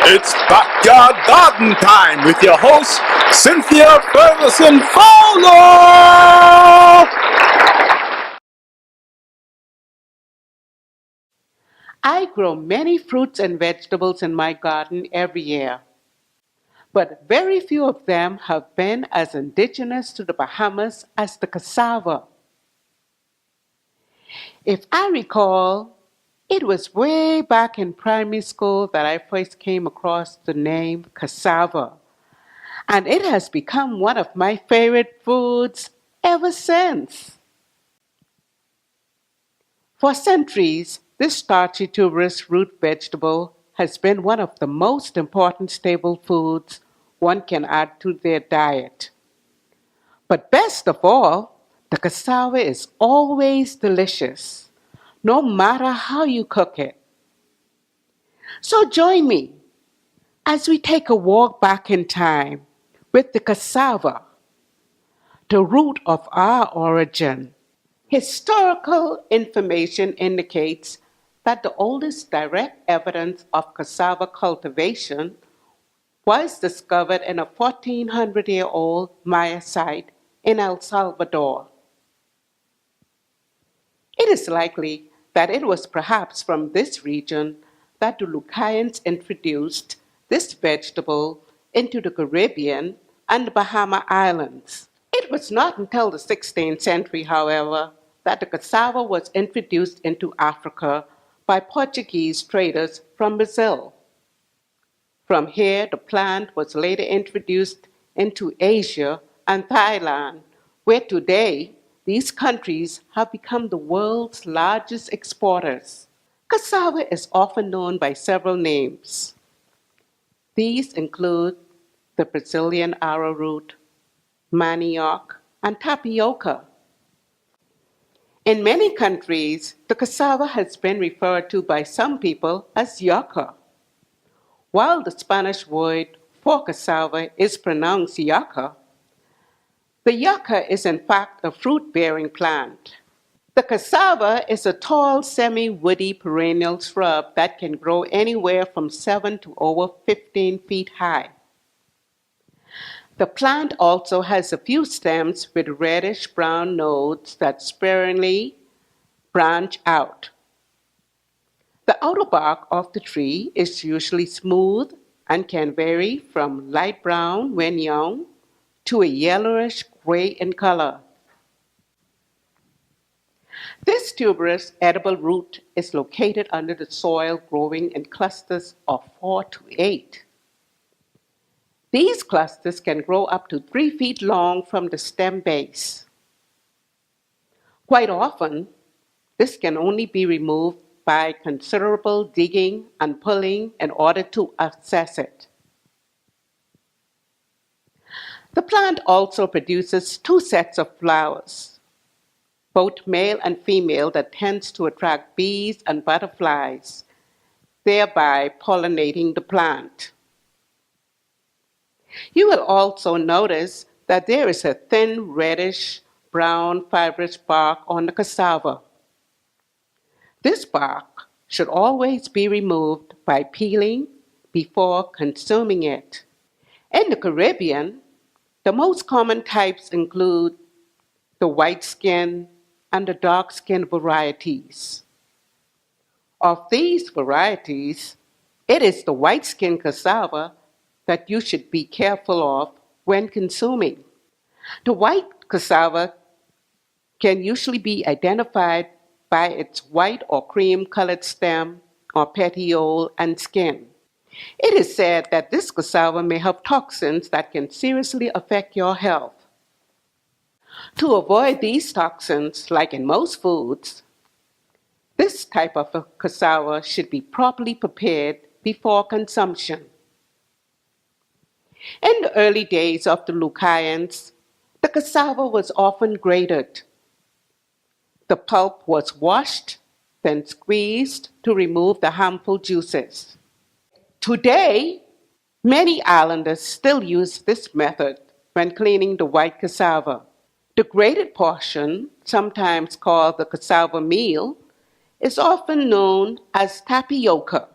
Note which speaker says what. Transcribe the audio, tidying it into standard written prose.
Speaker 1: It's Backyard Garden Time with your host, Cynthia Ferguson Fowler!
Speaker 2: I grow many fruits and vegetables in my garden every year, but very few of them have been as indigenous to the Bahamas as the cassava. If I recall, it was way back in primary school that I first came across the name cassava, and it has become one of my favorite foods ever since. For centuries, this starchy tuberous root vegetable has been one of the most important staple foods one can add to their diet. But best of all, the cassava is always delicious, no matter how you cook it. So join me as we take a walk back in time with the cassava, the root of our origin. Historical information indicates that the oldest direct evidence of cassava cultivation was discovered in a 1400-year-old Maya site in El Salvador. It is likely that it was perhaps from this region that the Lucayans introduced this vegetable into the Caribbean and the Bahama Islands. It was not until the 16th century, however, that the cassava was introduced into Africa by Portuguese traders from Brazil. From here, the plant was later introduced into Asia and Thailand, where today these countries have become the world's largest exporters. Cassava is often known by several names. These include the Brazilian arrowroot, manioc, and tapioca. In many countries, the cassava has been referred to by some people as yucca, while the Spanish word for cassava is pronounced yucca. The yucca is in fact a fruit-bearing plant. The cassava is a tall, semi-woody perennial shrub that can grow anywhere from 7 to over 15 feet high. The plant also has a few stems with reddish-brown nodes that sparingly branch out. The outer bark of the tree is usually smooth and can vary from light brown when young to a yellowish gray in color. This tuberous edible root is located under the soil, growing in clusters of 4 to 8. These clusters can grow up to 3 feet long from the stem base. Quite often, this can only be removed by considerable digging and pulling in order to access it. The plant also produces 2 sets of flowers, both male and female, that tends to attract bees and butterflies, thereby pollinating the plant. You will also notice that there is a thin reddish brown fibrous bark on the cassava. This bark should always be removed by peeling before consuming it. In the Caribbean, the most common types include the white skin and the dark skin varieties. Of these varieties, it is the white skin cassava that you should be careful of when consuming. The white cassava can usually be identified by its white or cream colored stem or petiole and skin. It is said that this cassava may have toxins that can seriously affect your health. To avoid these toxins, like in most foods, this type of cassava should be properly prepared before consumption. In the early days of the Lucayans, the cassava was often grated. The pulp was washed, then squeezed to remove the harmful juices. Today, many islanders still use this method when cleaning the white cassava. The grated portion, sometimes called the cassava meal, is often known as tapioca.